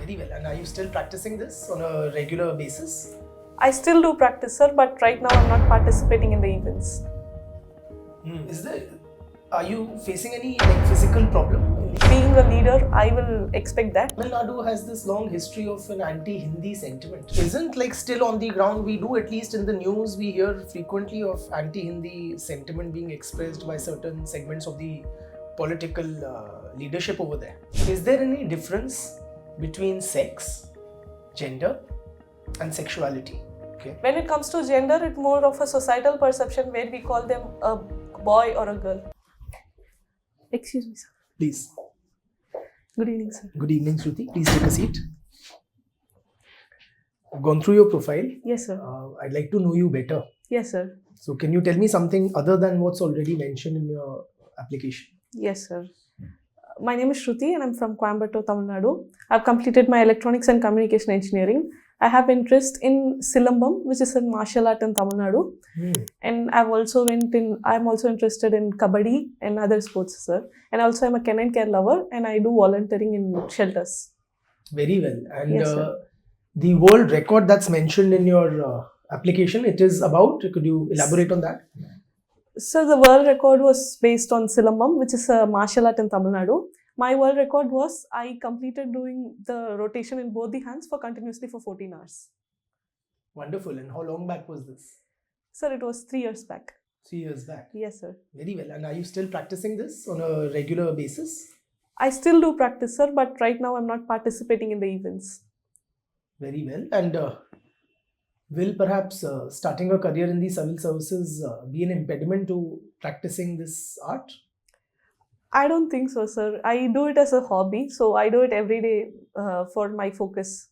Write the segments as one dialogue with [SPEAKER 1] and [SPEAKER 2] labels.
[SPEAKER 1] Very well. And are you still practicing this on a regular basis?
[SPEAKER 2] I still do practice, sir, but right now I'm not participating in the events.
[SPEAKER 1] Are you facing any physical problem?
[SPEAKER 2] Being a leader, I will expect that.
[SPEAKER 1] Tamil Nadu has this long history of an anti-Hindi sentiment. Isn't still on the ground, we do, at least in the news, we hear frequently of anti-Hindi sentiment being expressed by certain segments of the political leadership over there. Is there any difference between sex, gender and sexuality? Okay.
[SPEAKER 2] When it comes to gender, it's more of a societal perception where we call them a boy or a girl. Excuse me, sir.
[SPEAKER 1] Please.
[SPEAKER 2] Good evening, sir.
[SPEAKER 1] Good evening, Shruti. Please take a seat. I've gone through your profile.
[SPEAKER 2] Yes, sir.
[SPEAKER 1] I'd like to know you better.
[SPEAKER 2] Yes, sir.
[SPEAKER 1] So can you tell me something other than what's already mentioned in your application?
[SPEAKER 2] Yes, sir. My name is Shruti and I'm from Coimbatore, Tamil Nadu. I've completed my electronics and communication engineering. I have interest in Silambam, which is a martial art in Tamil Nadu. And I'm also interested in Kabaddi and other sports, sir. And also I'm a canine care lover and I do volunteering in shelters.
[SPEAKER 1] Very well. And
[SPEAKER 2] yes,
[SPEAKER 1] the world record that's mentioned in your application, it is about, could you elaborate on that?
[SPEAKER 2] So the world record was based on Silambam, which is a martial art in Tamil Nadu. My world record was I completed doing the rotation in both the hands for continuously for 14 hours.
[SPEAKER 1] Wonderful. And how long back was this?
[SPEAKER 2] Sir, it was 3 years back.
[SPEAKER 1] 3 years back?
[SPEAKER 2] Yes, sir.
[SPEAKER 1] Very well. And are you still practicing this on a regular basis?
[SPEAKER 2] I still do practice, sir, but right now I'm not participating in the events.
[SPEAKER 1] Very well. And will perhaps starting a career in the civil services be an impediment to practicing this art?
[SPEAKER 2] I don't think so, sir. I do it as a hobby, so I do it every day for my focus.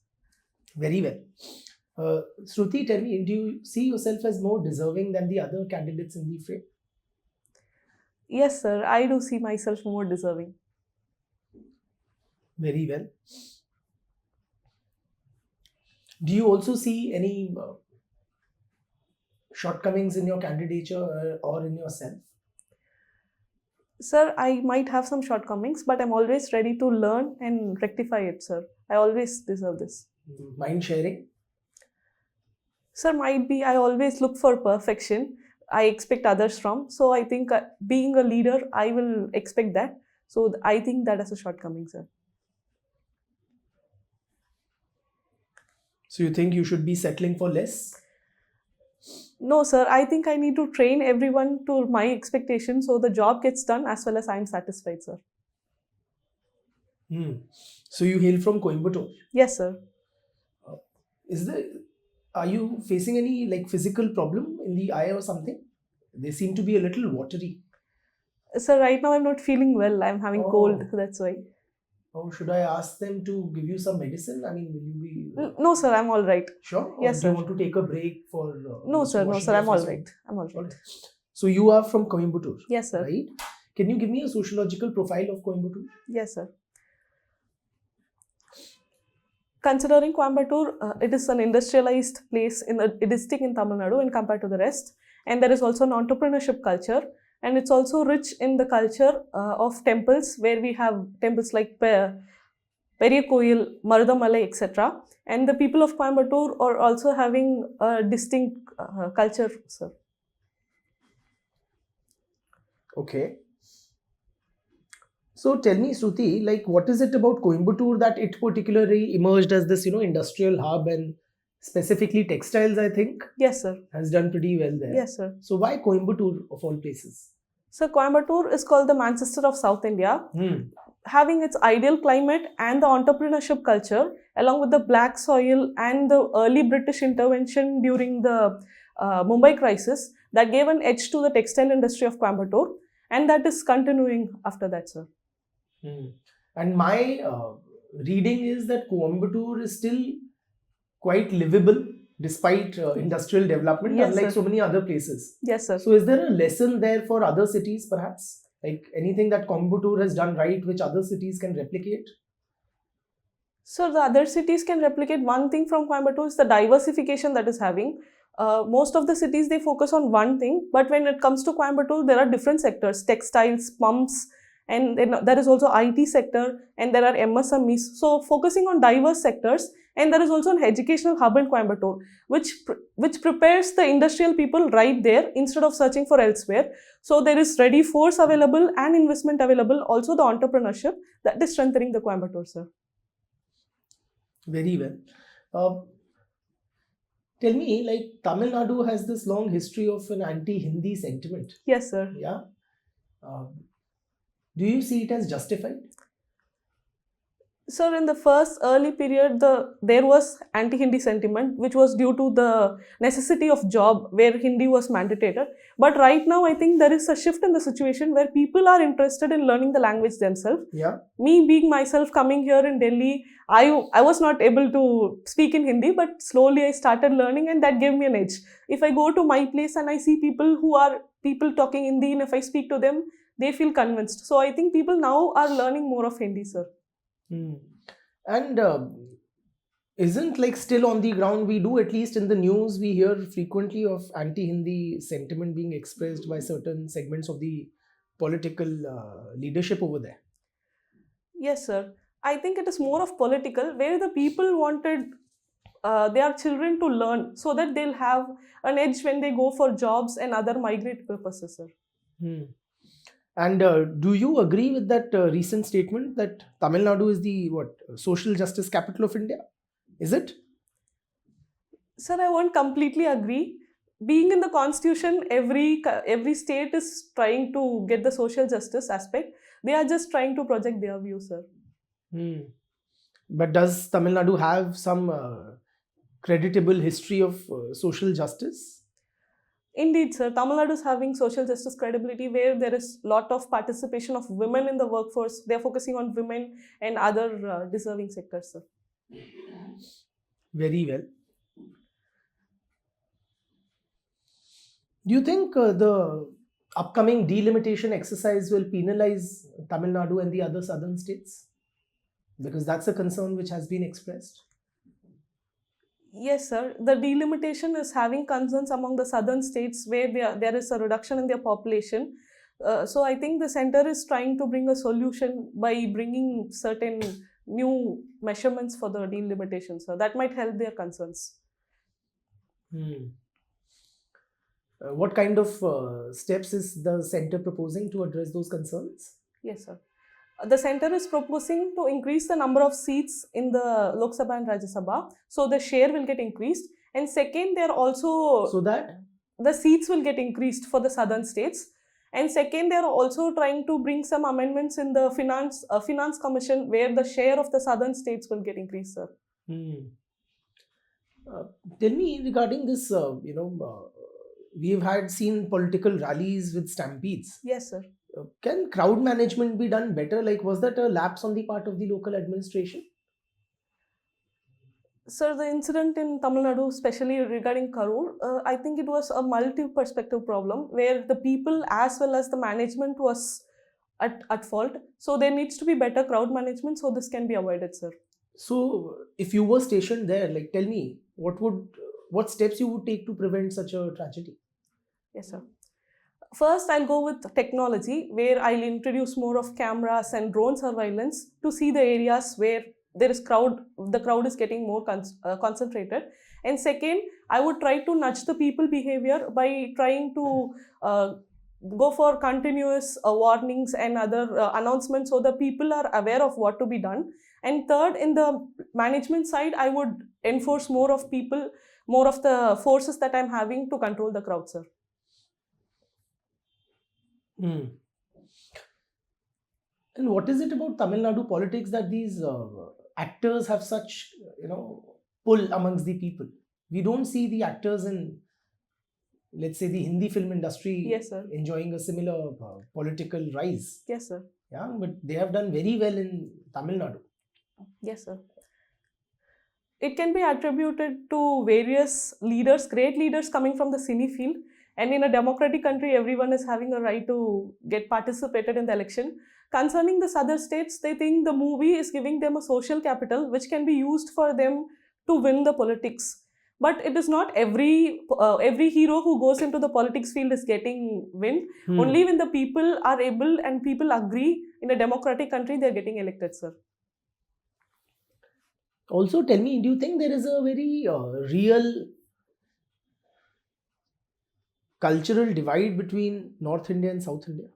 [SPEAKER 1] Very well. Shruti, tell me, do you see yourself as more deserving than the other candidates in the fray?
[SPEAKER 2] Yes, sir. I do see myself more deserving.
[SPEAKER 1] Very well. Do you also see any shortcomings in your candidature or in yourself?
[SPEAKER 2] Sir, I might have some shortcomings, but I'm always ready to learn and rectify it, sir. I always deserve this.
[SPEAKER 1] Mind sharing?
[SPEAKER 2] Sir, might be. I always look for perfection. I expect others from. So I think being a leader, I will expect that. So I think that is a shortcoming, sir.
[SPEAKER 1] So you think you should be settling for less?
[SPEAKER 2] No, sir. I think I need to train everyone to my expectations so the job gets done as well as I'm satisfied, sir.
[SPEAKER 1] So you hail from Coimbatore?
[SPEAKER 2] Yes, sir.
[SPEAKER 1] Are you facing any physical problem in the eye or something? They seem to be a little watery.
[SPEAKER 2] Sir, right now I'm not feeling well. I'm having cold. That's why.
[SPEAKER 1] Oh, should I ask them to give you some medicine? I mean, will you be...
[SPEAKER 2] No, sir. I'm all right.
[SPEAKER 1] Sure?
[SPEAKER 2] Yes,
[SPEAKER 1] do you
[SPEAKER 2] sir.
[SPEAKER 1] want to take a break for...
[SPEAKER 2] No, sir. No, sir. I'm all right. I'm all right.
[SPEAKER 1] So you are from Coimbatore?
[SPEAKER 2] Yes, sir.
[SPEAKER 1] Right? Can you give me a sociological profile of Coimbatore?
[SPEAKER 2] Yes, sir. Considering Coimbatore, it is an industrialized place in a district in Tamil Nadu and compared to the rest. And there is also an entrepreneurship culture. And it's also rich in the culture of temples, where we have temples like Periyakoil, Marudamalai, etc. And the people of Coimbatore are also having a distinct culture, sir.
[SPEAKER 1] Okay. So tell me, Shruti, what is it about Coimbatore that it particularly emerged as this, industrial hub, and specifically textiles, I think?
[SPEAKER 2] Yes, sir.
[SPEAKER 1] Has done pretty well there.
[SPEAKER 2] Yes, sir.
[SPEAKER 1] So why Coimbatore of all places?
[SPEAKER 2] So Coimbatore is called the Manchester of South India, having its ideal climate and the entrepreneurship culture, along with the black soil and the early British intervention during the Mumbai crisis, that gave an edge to the textile industry of Coimbatore, and that is continuing after that, sir.
[SPEAKER 1] And my reading is that Coimbatore is still quite livable despite industrial development,
[SPEAKER 2] yes,
[SPEAKER 1] unlike
[SPEAKER 2] sir.
[SPEAKER 1] So many other places.
[SPEAKER 2] Yes, sir.
[SPEAKER 1] So is there a lesson there for other cities perhaps? Anything that Coimbatore has done right which other cities can replicate?
[SPEAKER 2] So the other cities can replicate. One thing from Coimbatore is the diversification that is having. Most of the cities, they focus on one thing, but when it comes to Coimbatore, there are different sectors, textiles, pumps, and then there is also IT sector, and there are MSMEs. So focusing on diverse sectors, and there is also an educational hub in Coimbatore, which prepares the industrial people right there instead of searching for elsewhere. So there is ready force available and investment available. Also the entrepreneurship that is strengthening the Coimbatore, sir.
[SPEAKER 1] Very well. Tell me, like Tamil Nadu has this long history of an anti-Hindi sentiment.
[SPEAKER 2] Yes, sir.
[SPEAKER 1] Yeah. Do you see it as justified?
[SPEAKER 2] Sir, in the first early period, there was anti-Hindi sentiment, which was due to the necessity of job where Hindi was mandated. But right now, I think there is a shift in the situation where people are interested in learning the language themselves.
[SPEAKER 1] Yeah.
[SPEAKER 2] Me being myself coming here in Delhi, I was not able to speak in Hindi, but slowly I started learning, and that gave me an edge. If I go to my place and I see people talking Hindi, and if I speak to them, they feel convinced. So I think people now are learning more of Hindi, sir.
[SPEAKER 1] And isn't like still on the ground, we do, at least in the news, we hear frequently of anti-Hindi sentiment being expressed by certain segments of the political leadership over there?
[SPEAKER 2] Yes, sir. I think it is more of political, where the people wanted their children to learn so that they'll have an edge when they go for jobs and other migrate purposes, sir.
[SPEAKER 1] And do you agree with that recent statement that Tamil Nadu is the social justice capital of India? Is it?
[SPEAKER 2] Sir, I won't completely agree. Being in the constitution, every state is trying to get the social justice aspect. They are just trying to project their view, sir.
[SPEAKER 1] But does Tamil Nadu have some creditable history of social justice?
[SPEAKER 2] Indeed, sir. Tamil Nadu is having social justice credibility, where there is a lot of participation of women in the workforce. They are focusing on women and other deserving sectors, sir.
[SPEAKER 1] Very well. Do you think the upcoming delimitation exercise will penalize Tamil Nadu and the other southern states? Because that's a concern which has been expressed.
[SPEAKER 2] Yes, sir. The delimitation is having concerns among the southern states where there is a reduction in their population. So I think the center is trying to bring a solution by bringing certain new measurements for the delimitation. So that might help their concerns.
[SPEAKER 1] What kind of steps is the center proposing to address those concerns?
[SPEAKER 2] Yes, sir. The center is proposing to increase the number of seats in the Lok Sabha and Rajya Sabha, so the share will get increased. And second, they are also
[SPEAKER 1] so that
[SPEAKER 2] the seats will get increased for the southern states. And second, they are also trying to bring some amendments in the finance commission, where the share of the southern states will get increased, sir.
[SPEAKER 1] Tell me regarding this. We've seen political rallies with stampedes.
[SPEAKER 2] Yes, sir.
[SPEAKER 1] Can crowd management be done better? Like, was that a lapse on the part of the local administration?
[SPEAKER 2] Sir, the incident in Tamil Nadu, especially regarding Karur, I think it was a multi-perspective problem where the people as well as the management was at fault. So there needs to be better crowd management so this can be avoided, sir.
[SPEAKER 1] So if you were stationed there, like, tell me, what steps you would take to prevent such a tragedy?
[SPEAKER 2] Yes, sir. First, I'll go with technology, where I'll introduce more of cameras and drone surveillance to see the areas where there is the crowd is getting more concentrated. And second, I would try to nudge the people behavior by trying to go for continuous warnings and other announcements so the people are aware of what to be done. And third, in the management side, I would enforce more of the forces that I'm having to control the crowd, sir.
[SPEAKER 1] And what is it about Tamil Nadu politics that these actors have such, pull amongst the people? We don't see the actors in, let's say, the Hindi film industry,
[SPEAKER 2] yes, sir,
[SPEAKER 1] enjoying a similar political rise.
[SPEAKER 2] Yes, sir.
[SPEAKER 1] Yeah, but they have done very well in Tamil Nadu.
[SPEAKER 2] Yes, sir. It can be attributed to various leaders, great leaders coming from the cine field. And in a democratic country, everyone is having a right to get participated in the election. Concerning the southern states, they think the movie is giving them a social capital which can be used for them to win the politics. but it is not every hero who goes into the politics field is getting win. Only when the people are able and people agree in a democratic country, they are getting elected, sir.
[SPEAKER 1] Also, tell me, do you think there is a very real cultural divide between North India and South India?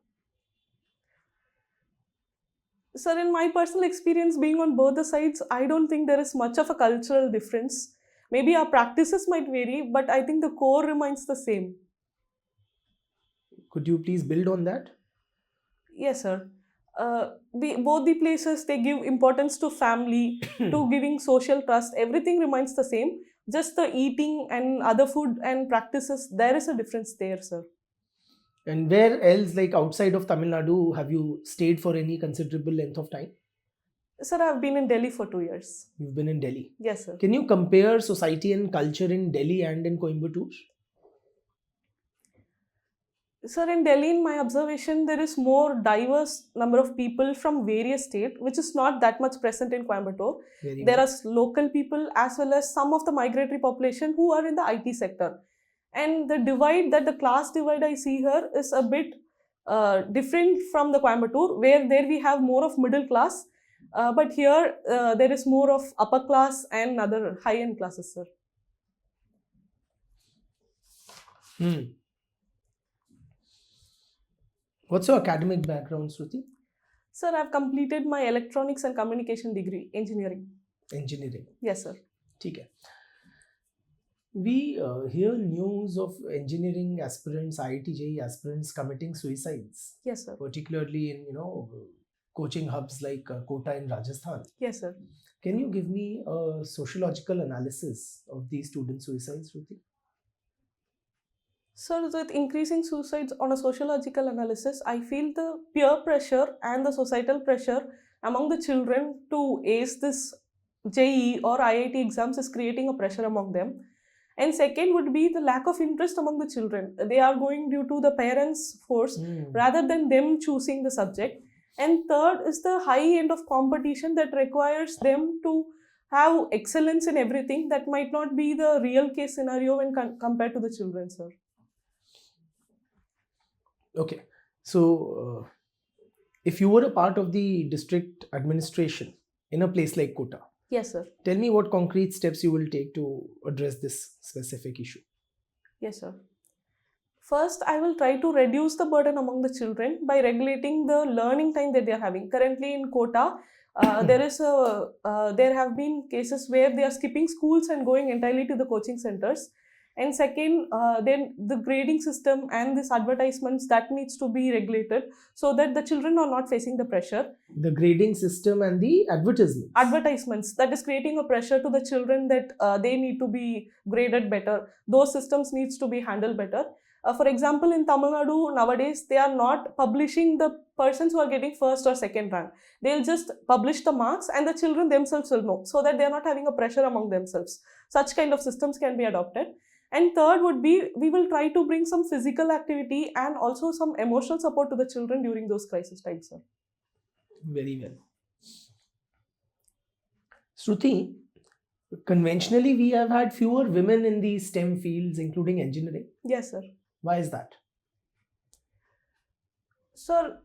[SPEAKER 2] Sir, in my personal experience being on both the sides, I don't think there is much of a cultural difference. Maybe our practices might vary, but I think the core remains the same.
[SPEAKER 1] Could you please build on that?
[SPEAKER 2] Yes, sir. Both the places, they give importance to family, to giving social trust. Everything remains the same. Just the eating and other food and practices, there is a difference there, sir.
[SPEAKER 1] And where else, like outside of Tamil Nadu, have you stayed for any considerable length of time?
[SPEAKER 2] Sir, I've been in Delhi for 2 years.
[SPEAKER 1] You've been in Delhi.
[SPEAKER 2] Yes, sir.
[SPEAKER 1] Can you compare society and culture in Delhi and in Coimbatore?
[SPEAKER 2] Sir, in Delhi, in my observation, there is more diverse number of people from various states, which is not that much present in Coimbatore.
[SPEAKER 1] Very
[SPEAKER 2] There
[SPEAKER 1] well.
[SPEAKER 2] are local people as well as some of the migratory population who are in the IT sector. And the divide, that the class divide I see here is a bit different from the Coimbatore, where there we have more of middle class. But here there is more of upper class and other high-end classes, sir.
[SPEAKER 1] What's your academic background, Shruti?
[SPEAKER 2] Sir, I've completed my electronics and communication degree, engineering.
[SPEAKER 1] Engineering.
[SPEAKER 2] Yes, sir.
[SPEAKER 1] Okay. We hear news of engineering aspirants, IIT aspirants committing suicides.
[SPEAKER 2] Yes, sir.
[SPEAKER 1] Particularly in coaching hubs like Kota in Rajasthan.
[SPEAKER 2] Yes, sir.
[SPEAKER 1] Can you give me a sociological analysis of these student suicides, Shruti?
[SPEAKER 2] So, with increasing suicides on a sociological analysis, I feel the peer pressure and the societal pressure among the children to ace this JEE or IIT exams is creating a pressure among them. And second would be the lack of interest among the children. They are going due to the parents' force rather than them choosing the subject. And third is the high end of competition that requires them to have excellence in everything. That might not be the real case scenario when compared to the children, sir.
[SPEAKER 1] Okay. So, if you were a part of the district administration in a place like Kota,
[SPEAKER 2] yes, sir.
[SPEAKER 1] Tell me what concrete steps you will take to address this specific issue.
[SPEAKER 2] Yes, sir. First, I will try to reduce the burden among the children by regulating the learning time that they are having. Currently in Kota, there have been cases where they are skipping schools and going entirely to the coaching centers. And second, then the grading system and these advertisements that needs to be regulated so that the children are not facing the pressure.
[SPEAKER 1] The grading system and the advertisements.
[SPEAKER 2] Advertisements, that is creating a pressure to the children that they need to be graded better. Those systems needs to be handled better. For example, in Tamil Nadu nowadays, they are not publishing the persons who are getting first or second rank. They'll just publish the marks and the children themselves will know so that they are not having a pressure among themselves. Such kind of systems can be adopted. And third would be, we will try to bring some physical activity and also some emotional support to the children during those crisis times, sir.
[SPEAKER 1] Very well. Shruti, conventionally we have had fewer women in the STEM fields, including engineering.
[SPEAKER 2] Yes, sir.
[SPEAKER 1] Why is that?
[SPEAKER 2] Sir,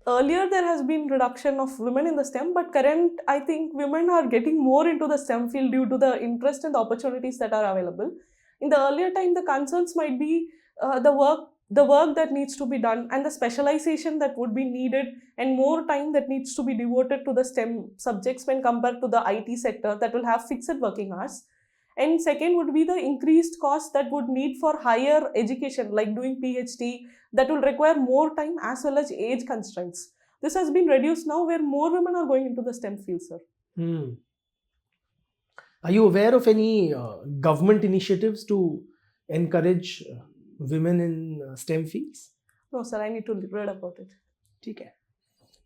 [SPEAKER 2] earlier there has been reduction of women in the STEM, but current, I think women are getting more into the STEM field due to the interest and the opportunities that are available. In the earlier time, the concerns might be the work that needs to be done and the specialization that would be needed and more time that needs to be devoted to the STEM subjects when compared to the IT sector that will have fixed working hours. And second would be the increased cost that would need for higher education like doing PhD that will require more time as well as age constraints. This has been reduced now where more women are going into the STEM field, sir.
[SPEAKER 1] Are you aware of any government initiatives to encourage women in STEM fields?
[SPEAKER 2] No, sir, I need to read about it.
[SPEAKER 1] Okay.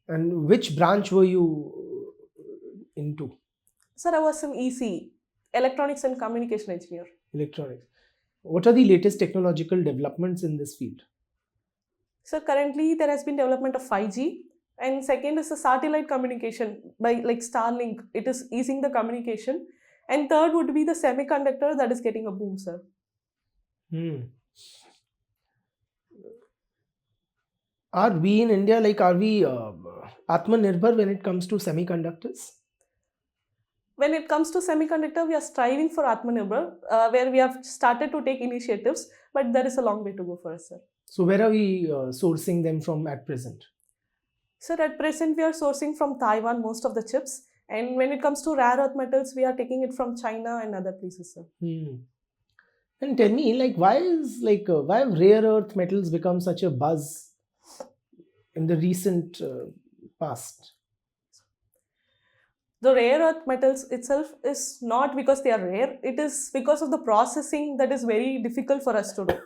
[SPEAKER 1] And which branch were you into?
[SPEAKER 2] Sir, I was an EC, Electronics and Communication Engineer.
[SPEAKER 1] Electronics. What are the latest technological developments in this field?
[SPEAKER 2] So currently there has been development of 5G, and second is the satellite communication by like Starlink. It is easing the communication. And third would be the semiconductor that is getting a boom, sir.
[SPEAKER 1] Are we in India, like, are we Atmanirbhar when it comes to semiconductors?
[SPEAKER 2] When it comes to semiconductor, we are striving for Atmanirbhar, where we have started to take initiatives, but there is a long way to go for us, sir.
[SPEAKER 1] So where are we sourcing them from at present?
[SPEAKER 2] Sir, at present, we are sourcing from Taiwan most of the chips. And when it comes to rare earth metals, we are taking it from China and other places, sir.
[SPEAKER 1] And tell me, like, why have rare earth metals become such a buzz in the recent past?
[SPEAKER 2] The rare earth metals itself is not because they are rare, it is because of the processing that is very difficult for us to do.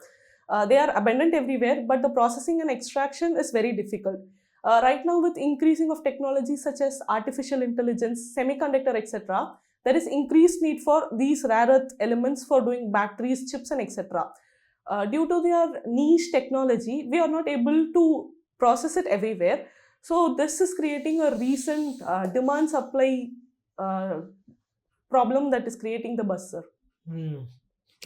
[SPEAKER 2] They are abundant everywhere, but the processing and extraction is very difficult. Right now, with increasing of technology such as artificial intelligence, semiconductor, etc., there is increased need for these rare earth elements for doing batteries, chips, and etc. Due to their niche technology, we are not able to process it everywhere. So this is creating a recent demand-supply problem that is creating the buzz, sir.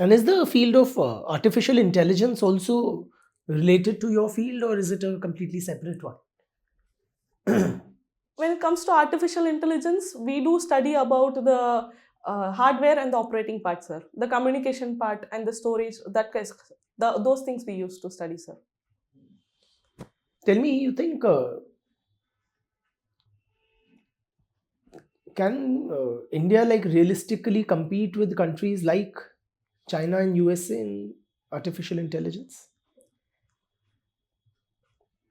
[SPEAKER 1] And is the field of artificial intelligence also related to your field, or is it a completely separate one?
[SPEAKER 2] When it comes to artificial intelligence, we do study about the hardware and the operating part, sir. The communication part and the storage, those things we used to study, sir.
[SPEAKER 1] Tell me, you think can India like realistically compete with countries like China and USA in artificial intelligence?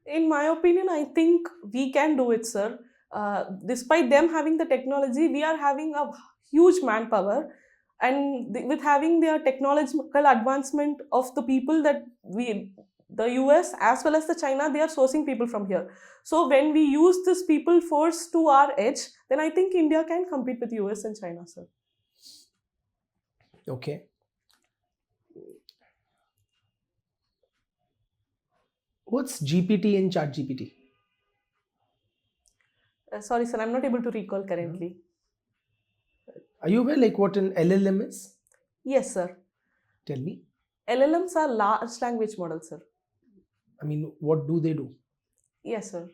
[SPEAKER 2] In my opinion, I think we can do it, sir. Despite them having the technology, we are having a huge manpower, and with having their technological advancement of the people that the US as well as the China, they are sourcing people from here. So when we use this people force to our edge, then I think India can compete with US and China, sir.
[SPEAKER 1] Okay. What's GPT and ChatGPT?
[SPEAKER 2] Sorry, sir, I'm not able to recall currently.
[SPEAKER 1] Are you aware like what an LLM is?
[SPEAKER 2] Yes, sir.
[SPEAKER 1] Tell me.
[SPEAKER 2] LLMs are large language models, sir.
[SPEAKER 1] I mean, what do they do?
[SPEAKER 2] Yes, sir.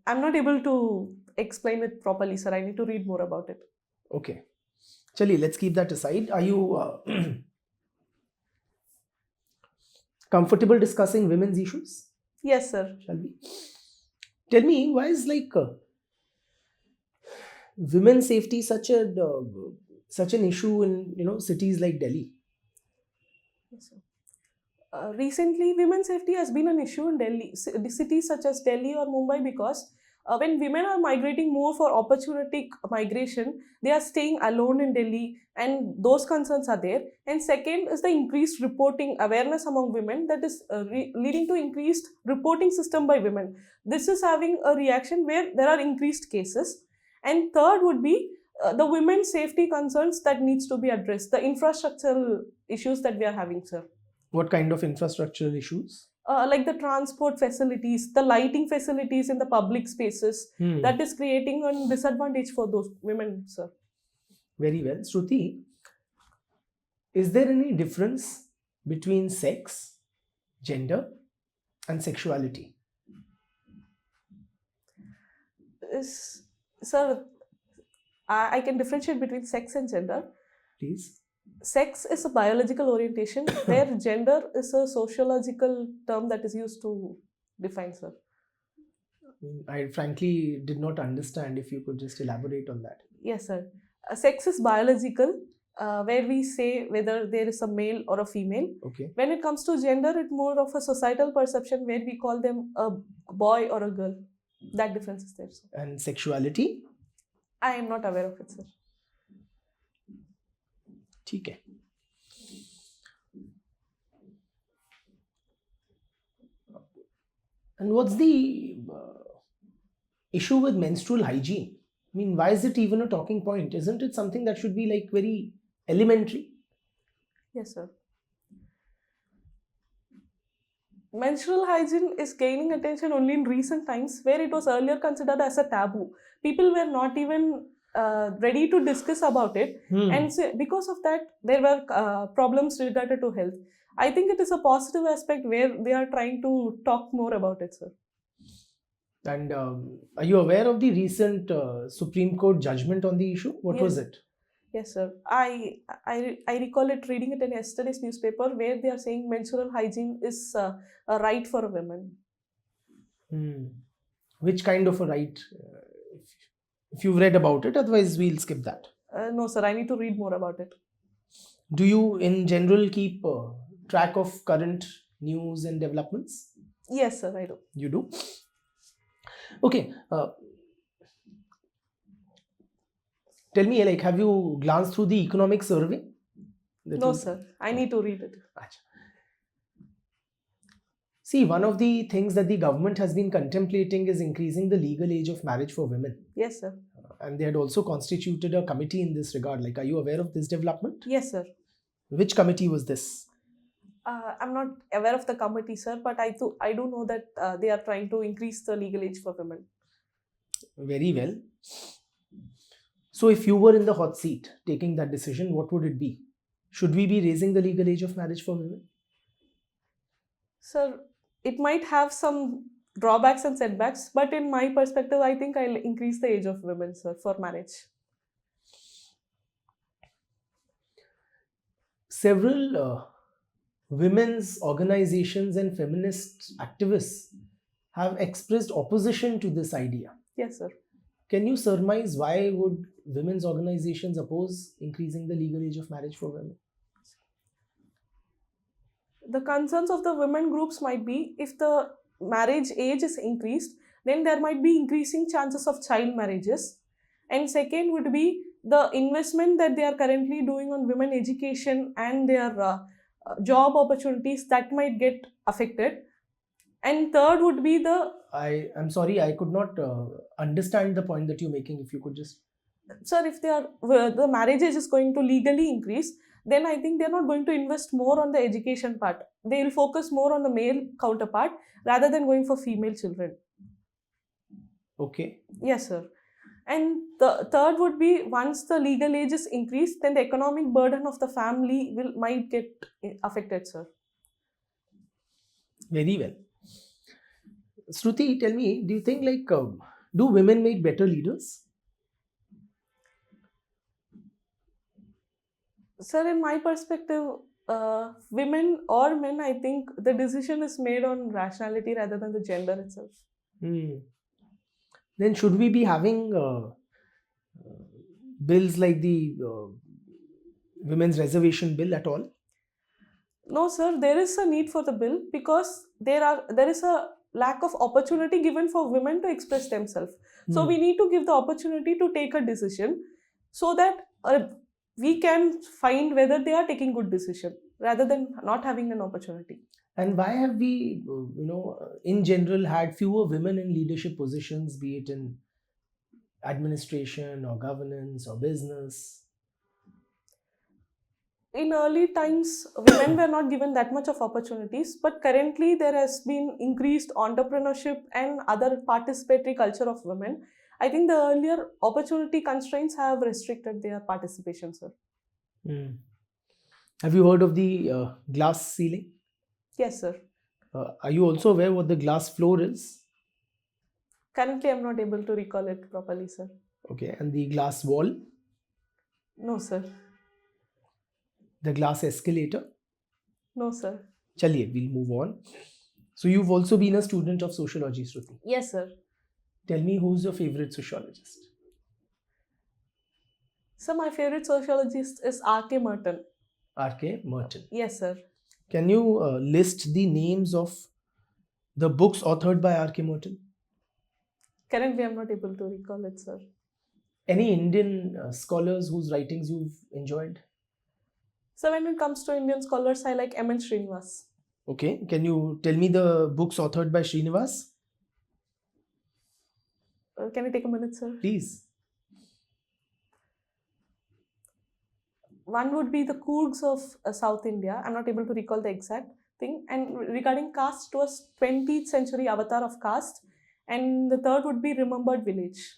[SPEAKER 2] I'm not able to explain it properly, sir. I need to read more about it.
[SPEAKER 1] Okay. Chali, let's keep that aside. Are you comfortable discussing women's issues?
[SPEAKER 2] Yes, sir.
[SPEAKER 1] Shall we? Tell me, why is like women's safety such an issue in cities like Delhi?
[SPEAKER 2] Yes, sir. Recently, women's safety has been an issue in Delhi, cities such as Delhi or Mumbai, because when women are migrating more for opportunistic migration, they are staying alone in Delhi, and those concerns are there. And second is the increased reporting awareness among women that is leading to increased reporting system by women. This is having a reaction where there are increased cases. And third would be the women's safety concerns that needs to be addressed, the infrastructural issues that we are having, sir.
[SPEAKER 1] What kind of infrastructural issues?
[SPEAKER 2] Like the transport facilities, the lighting facilities in the public spaces, that is creating a disadvantage for those women, sir.
[SPEAKER 1] Very well. Shruti, is there any difference between sex, gender, and sexuality?
[SPEAKER 2] Sir, I can differentiate between sex and gender.
[SPEAKER 1] Please.
[SPEAKER 2] Sex is a biological orientation, where gender is a sociological term that is used to define, sir.
[SPEAKER 1] I frankly did not understand. If you could just elaborate on that.
[SPEAKER 2] Yes, sir. Sex is biological, where we say whether there is a male or a female.
[SPEAKER 1] Okay.
[SPEAKER 2] When it comes to gender, it's more of a societal perception where we call them a boy or a girl. That difference is there, sir.
[SPEAKER 1] And sexuality?
[SPEAKER 2] I am not aware of it, sir.
[SPEAKER 1] Okay. And what's the issue with menstrual hygiene? I mean, why is it even a talking point? Isn't it something that should be like very elementary?
[SPEAKER 2] Yes, sir. Menstrual hygiene is gaining attention only in recent times, where it was earlier considered as a taboo. People were not even ready to discuss about it. And so because of that, there were problems related to health. I think it is a positive aspect where they are trying to talk more about it, sir.
[SPEAKER 1] And are you aware of the recent Supreme Court judgment on the issue? What was it?
[SPEAKER 2] Yes, sir. I recall reading it in yesterday's newspaper where they are saying menstrual hygiene is a right for women.
[SPEAKER 1] Which kind of a right? If you've read about it, otherwise we'll skip that.
[SPEAKER 2] No, sir. I need to read more about it.
[SPEAKER 1] Do you, in general, keep track of current news and developments?
[SPEAKER 2] Yes, sir. I do.
[SPEAKER 1] You do? Okay. Tell me, like, have you glanced through the economic survey?
[SPEAKER 2] No, sir. I need to read it.
[SPEAKER 1] See, one of the things that the government has been contemplating is increasing the legal age of marriage for women.
[SPEAKER 2] Yes, sir.
[SPEAKER 1] And they had also constituted a committee in this regard. Like, are you aware of this development?
[SPEAKER 2] Yes, sir.
[SPEAKER 1] Which committee was this?
[SPEAKER 2] I'm not aware of the committee, sir, but I do know that they are trying to increase the legal age for women.
[SPEAKER 1] Very well. So if you were in the hot seat taking that decision, what would it be? Should we be raising the legal age of marriage for women?
[SPEAKER 2] Sir, it might have some drawbacks and setbacks, but in my perspective, I think I'll increase the age of women, sir, for marriage.
[SPEAKER 1] Several women's organizations and feminist activists have expressed opposition to this idea.
[SPEAKER 2] Yes, sir.
[SPEAKER 1] Can you surmise why would women's organizations oppose increasing the legal age of marriage for women?
[SPEAKER 2] The concerns of the women groups might be if the marriage age is increased, then there might be increasing chances of child marriages. And second would be the investment that they are currently doing on women education and their job opportunities that might get affected. And third would be
[SPEAKER 1] I'm sorry, I could not understand the point that you're making. If you could just...
[SPEAKER 2] Sir, if the marriage age is going to legally increase, then I think they're not going to invest more on the education part. They will focus more on the male counterpart rather than going for female children.
[SPEAKER 1] Okay.
[SPEAKER 2] Yes, sir. And the third would be once the legal age is increased, then the economic burden of the family might get affected, sir.
[SPEAKER 1] Very well. Shruti, tell me, do you think do women make better leaders?
[SPEAKER 2] Sir, in my perspective, women or men, I think the decision is made on rationality rather than the gender itself.
[SPEAKER 1] Then should we be having bills like the Women's Reservation Bill at all?
[SPEAKER 2] No, sir. There is a need for the bill because there is a lack of opportunity given for women to express themselves. So we need to give the opportunity to take a decision so that we can find whether they are taking good decision rather than not having an opportunity.
[SPEAKER 1] And why have we, in general, had fewer women in leadership positions, be it in administration or governance or business?
[SPEAKER 2] In early times, women were not given that much of opportunities, but currently there has been increased entrepreneurship and other participatory culture of women. I think the earlier opportunity constraints have restricted their participation, sir.
[SPEAKER 1] Have you heard of the glass ceiling?
[SPEAKER 2] Yes, sir.
[SPEAKER 1] Are you also aware what the glass floor is?
[SPEAKER 2] Currently, I'm not able to recall it properly, sir.
[SPEAKER 1] Okay, and the glass wall?
[SPEAKER 2] No, sir.
[SPEAKER 1] The glass escalator?
[SPEAKER 2] No, sir.
[SPEAKER 1] Chaliye, we'll move on. So you've also been a student of sociology, Shruti.
[SPEAKER 2] Yes, sir.
[SPEAKER 1] Tell me, who's your favorite sociologist?
[SPEAKER 2] So my favorite sociologist is R.K. Merton.
[SPEAKER 1] R.K. Merton.
[SPEAKER 2] Yes, sir.
[SPEAKER 1] Can you list the names of the books authored by R.K. Merton?
[SPEAKER 2] Currently, I'm not able to recall it, sir.
[SPEAKER 1] Any Indian scholars whose writings you've enjoyed?
[SPEAKER 2] So when it comes to Indian scholars, I like M.N. Srinivas.
[SPEAKER 1] Okay. Can you tell me the books authored by Srinivas?
[SPEAKER 2] Can you take a minute, sir?
[SPEAKER 1] Please.
[SPEAKER 2] One would be the Couds of South India. I'm not able to recall the exact thing. And regarding caste, it was 20th century avatar of caste. And the third would be Remembered Village.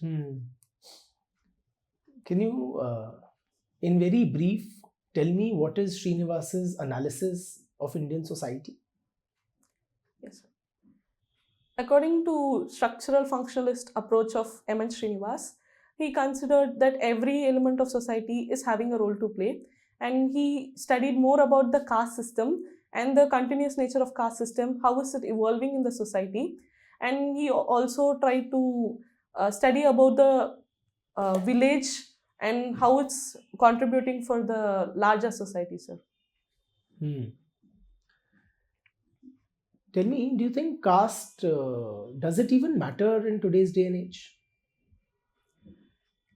[SPEAKER 1] Can you, in very brief, tell me what is Srinivas's analysis of Indian society?
[SPEAKER 2] Yes, sir. According to structural functionalist approach of M.N. Srinivas, he considered that every element of society is having a role to play, and he studied more about the caste system and the continuous nature of caste system, how is it evolving in the society, and he also tried to study about the village and how it's contributing for the larger society, sir.
[SPEAKER 1] Tell me, do you think caste, does it even matter in today's day and age?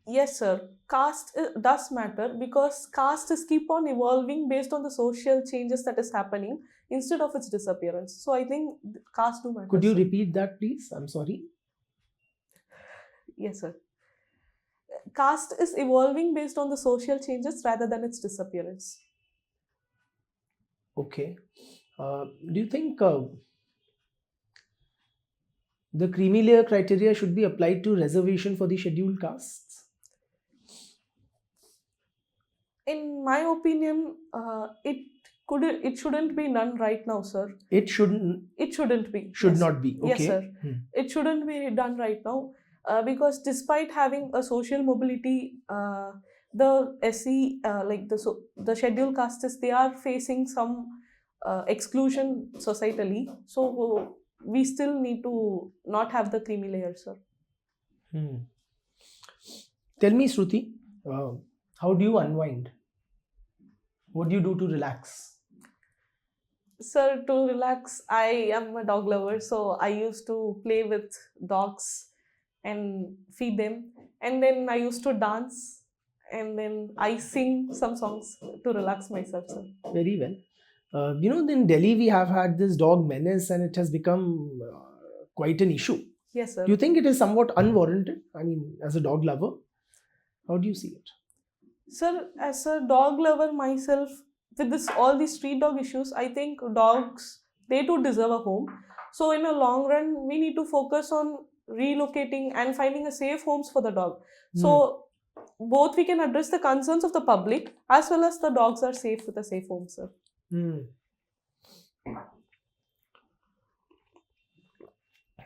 [SPEAKER 2] Yes, sir. Caste does matter because caste is keep on evolving based on the social changes that is happening instead of its disappearance. So I think caste do matter.
[SPEAKER 1] Could you
[SPEAKER 2] sir.
[SPEAKER 1] repeat that, please? I'm sorry.
[SPEAKER 2] Yes, sir. Caste is evolving based on the social changes rather than its disappearance.
[SPEAKER 1] Okay. Do you think the creamy layer criteria should be applied to reservation for the scheduled castes?
[SPEAKER 2] In my opinion, it shouldn't be done right now, sir.
[SPEAKER 1] It shouldn't.
[SPEAKER 2] It shouldn't be.
[SPEAKER 1] Should
[SPEAKER 2] Yes.
[SPEAKER 1] not be. Okay.
[SPEAKER 2] Yes, sir. It shouldn't be done right now because despite having a social mobility, the SC, like the scheduled castes, they are facing some exclusion societally. So we still need to not have the creamy layer, sir.
[SPEAKER 1] Tell me, Shruti, how do you unwind? What do you do to relax?
[SPEAKER 2] Sir, to relax, I am a dog lover, so I used to play with dogs and feed them, and then I used to dance, and then I sing some songs to relax myself, sir.
[SPEAKER 1] Very well. In Delhi we have had this dog menace and it has become quite an issue.
[SPEAKER 2] Yes, sir.
[SPEAKER 1] Do you think it is somewhat unwarranted? I mean, as a dog lover, how do you see it?
[SPEAKER 2] Sir, as a dog lover myself, with all these street dog issues, I think dogs, they too deserve a home. So in a long run, we need to focus on relocating and finding a safe homes for the dog. So both we can address the concerns of the public as well as the dogs are safe with a safe home, sir.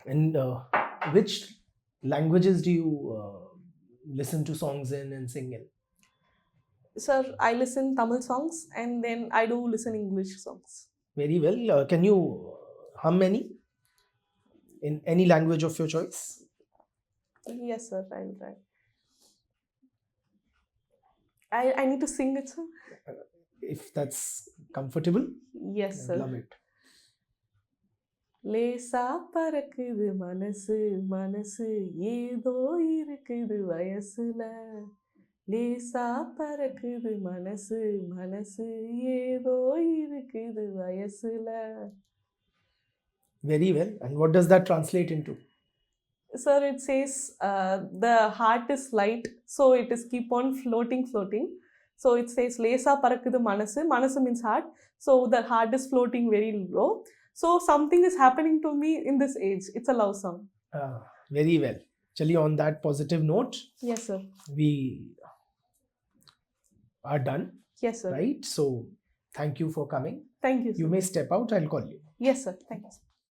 [SPEAKER 1] And which languages do you listen to songs in and sing in?
[SPEAKER 2] Sir, I listen Tamil songs and then I do listen English songs.
[SPEAKER 1] Very well. Can you hum any in any language of your choice?
[SPEAKER 2] Yes, sir. I will try. I need to sing it, sir.
[SPEAKER 1] If that's comfortable.
[SPEAKER 2] Yes, sir.
[SPEAKER 1] Love it.
[SPEAKER 2] லேசா பறக்குது மனசு மனசு ஏதோ இருக்குது வயசுல லேசா பறக்குது மனசு மனசு ஏதோ இருக்குது வயசுல.
[SPEAKER 1] Very well. And what does that translate into?
[SPEAKER 2] Sir, it says the heart is light, so it is keep on floating. So it says லேசா பறக்குது மனசு, மனசு means heart, so the heart is floating very low. So something is happening to me in this age. It's a love song.
[SPEAKER 1] Very well. Chali, on that positive note.
[SPEAKER 2] Yes, sir.
[SPEAKER 1] We are done.
[SPEAKER 2] Yes, sir.
[SPEAKER 1] Right? So, thank you for coming.
[SPEAKER 2] Thank you, sir.
[SPEAKER 1] You may step out. I'll call you.
[SPEAKER 2] Yes, sir. Thanks.